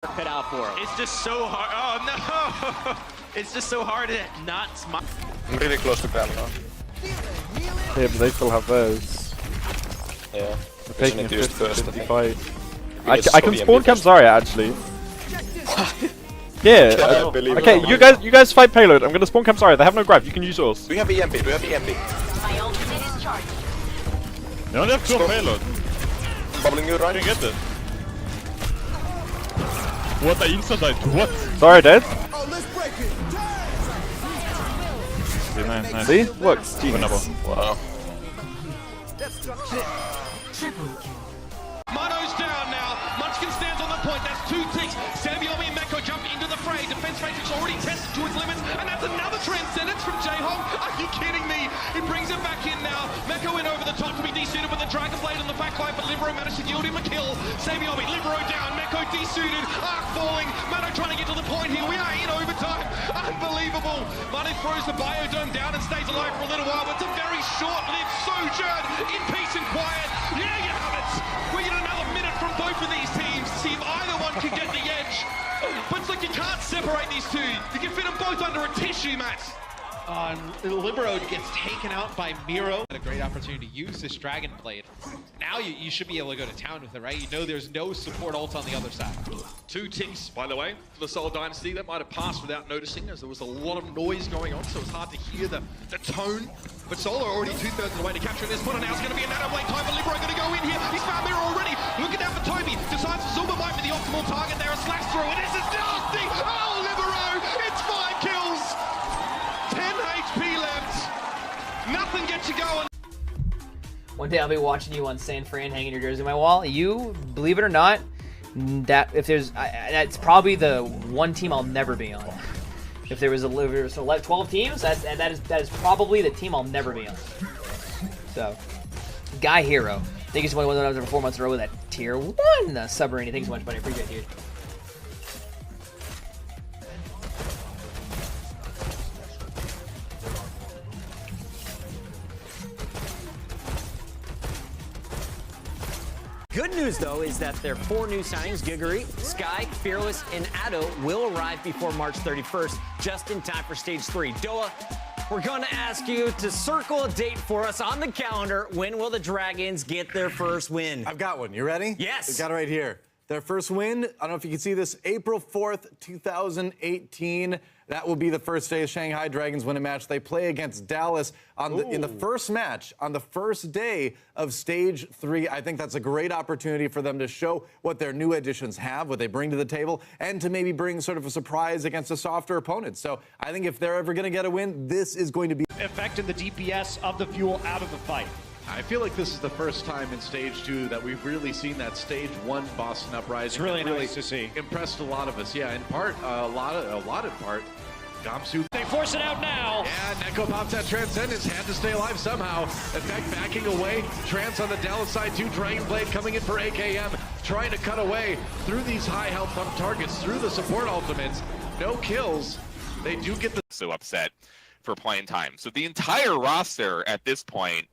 Cut out for him. It's just so hard. Oh no! It's just so hard to not smile. I'm really close to ground now. Yeah, but they still have those. Yeah. They're taking a 50 fight. I just can go spawn BMB camp first. Zarya actually. Yeah. I believe Okay, it. you guys fight payload. I'm gonna spawn camp Zarya. They have no grab. You can use yours. We have EMP. We have EMP. My ultimate is charged. You only have 2 payload. Bubbling you right. I get it. What? I instant died. What? Zarya dead. Okay, nice. See? Works. Winnable. Wow. Mano's down now. Munchkin stands on the point. That's 2 ticks. Sabiomi and Meko jump into the fray. Defense matrix already tested to its limits. And that's another transcendence from J-Hog. Are you kidding me? He brings it back in now. Meko in over the top to be desuited with the Dragon Blade on the backline, but Libero managed to yield him a kill. Sabiomi, Libero down. Meko desuited. Arc falling. Mano trying to get to the point here. We are in overtime. Unbelievable. Mano throws the Biodome down and stays alive for a little while, but it's a very short-lived sojourn in peace and quiet. Yeah, you have it. We get another minute from both of these teams to see if either one can get the edge. But it's like you can't separate these two. You can fit them both under a tissue mat. Libero gets taken out by Miro. Had a great opportunity to use this Dragon Blade. Now you should be able to go to town with it, right? You know there's no support ult on the other side. 2 ticks, by the way, for the Soul Dynasty. That might have passed without noticing, as there was a lot of noise going on, so it's hard to hear the tone. But Solo already 2/3 of the way to capture this one, and now it's going to be a Nano Blade time for Libero. Going to go in here. He's found Miro already. Looking down for Toby. Decides to Zuma might be the optimal target there. A slash through. It is a nasty. Oh, Libero! It's 5 kills. 10 HP left. Nothing gets you going. One day I'll be watching you on San Fran hanging your jersey on my wall. You, believe it or not, that if there's, that's probably the one team I'll never be on. If there was 12 teams, that is probably the team I'll never be on. So, Guy Hero, thank you so much. One over 4 months in a row with that tier 1 submarine. Thanks so much, buddy. Appreciate it, dude. Good news, though, is that their 4 new signings, Gigery, Sky, Fearless, and Addo, will arrive before March 31st, just in time for Stage 3. Doa, we're going to ask you to circle a date for us on the calendar. When will the Dragons get their first win? I've got one. You ready? Yes. We've got it right here. Their first win, I don't know if you can see this, April 4th, 2018. That will be the first day of Shanghai Dragons win a match. They play against Dallas in the first match on the first day of Stage 3. I think that's a great opportunity for them to show what their new additions have, what they bring to the table, and to maybe bring sort of a surprise against a softer opponent. So I think if they're ever going to get a win, this is going to be affecting the DPS of the Fuel out of the fight. I feel like this is the first time in Stage 2 that we've really seen that Stage 1 Boston Uprising. It's really nice to see. Impressed a lot of us. Yeah, in part, a lot in part. Gamsu. They force it out now. Yeah, Neko pops that Transcendence. Had to stay alive somehow. Effect backing away. Trans on the Dallas side too. Dragon Blade coming in for AKM. Trying to cut away through these high health targets, through the support ultimates. No kills. They do get the... So upset for playing time. So the entire roster at this point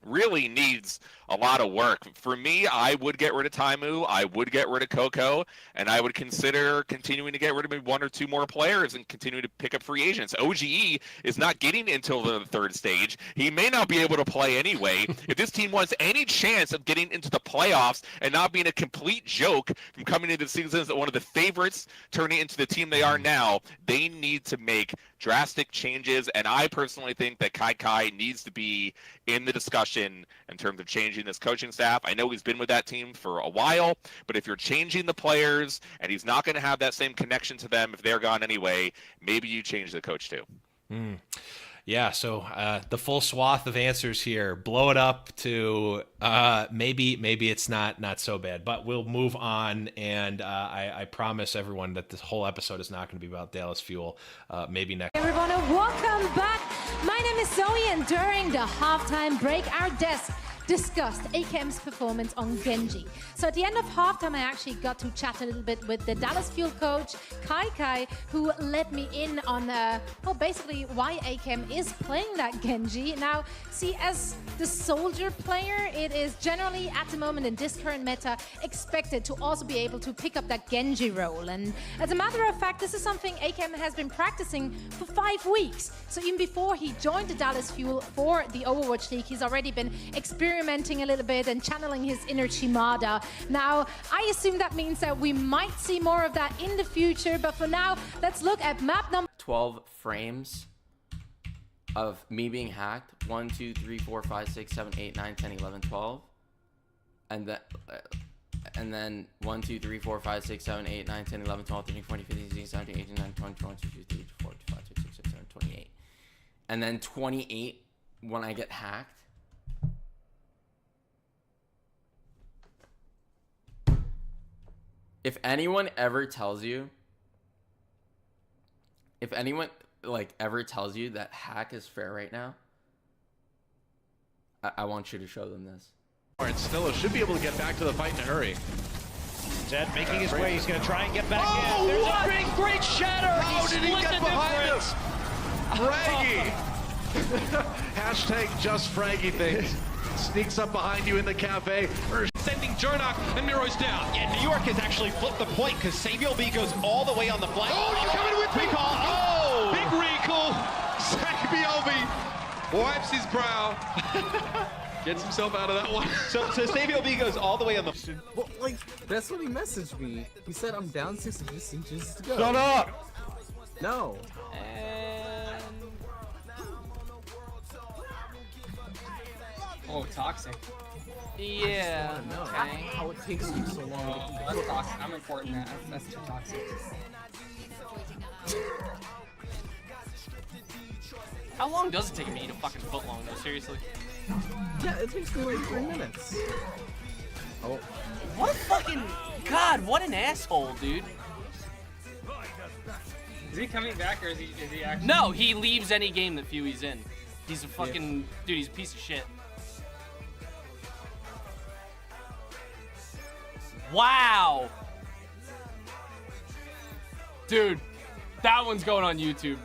really needs a lot of work. For me, I would get rid of Taimu, I would get rid of Coco, and I would consider continuing to get rid of maybe 1 or 2 more players and continue to pick up free agents. OGE is not getting until the 3rd stage. He may not be able to play anyway. If this team wants any chance of getting into the playoffs and not being a complete joke from coming into the season as one of the favorites, turning into the team they are now, they need to make drastic changes, and I personally think that Kai needs to be in the discussion in terms of changing this coaching staff. I know he's been with that team for a while, but if you're changing the players and he's not going to have that same connection to them if they're gone anyway, maybe you change the coach too. Yeah, so the full swath of answers here. Blow it up to maybe it's not so bad, but we'll move on. And I promise everyone that this whole episode is not going to be about Dallas Fuel. Maybe next. Everyone, welcome back. My name is Zoe, and during the halftime break, our desk discussed AKM's performance on Genji. So at the end of halftime, I actually got to chat a little bit with the Dallas Fuel coach, Kai, who let me in on, well, basically why AKM is playing that Genji. Now, see, as the soldier player, it is generally at the moment in this current meta expected to also be able to pick up that Genji role. And as a matter of fact, this is something AKM has been practicing for 5 weeks. So even before he joined the Dallas Fuel for the Overwatch League, he's already been experimenting a little bit and channeling his inner Chimada. Now, I assume that means that we might see more of that in the future, but for now, let's look at map number 12 frames of me being hacked. 1, 2, 3, 4, 5, 6, 7, 8, 9, 10, 11, 12. And then 1, 2, 3, 4, 5, 6, 7, 8, 9, 10, 11, 12, 13, 14, 15, 16, 17, 18, 19, 20, 21, 22, 23, 24, 25, 26, 27, 28. And then 28 when I get hacked. If anyone ever tells you, ever tells you that hack is fair right now, I want you to show them this. And Snilla should be able to get back to the fight in a hurry. Zed making his way. He's going to try and get back in. There's what? a big, great shatter. How did he get behind him? Fraggy. Hashtag just Fraggy things. Sneaks up behind you in the cafe. Sending Jonak and Miro's down. Yeah, New York has actually flipped the point because Savior B goes all the way on the flank. Oh, he's coming with recall. Oh! Big recall. Sabiobi wipes his brow. Gets himself out of that one. So Savior B goes all the way on the... Well, like, that's what he messaged me. He said, I'm down 6 inches to go. Shut up! No. Oh, toxic. Yeah. No. Okay. How it takes you so long. That's toxic. I'm reporting that. That's too toxic. How long does it take me to fucking foot long though? Seriously. Yeah, it takes me like 3 minutes. Oh. What a fucking God! What an asshole, dude. Is he coming back or is he actually? No, he leaves any game that Fuey's in. He's a fucking dude. He's a piece of shit. Wow. Dude, that one's going on YouTube.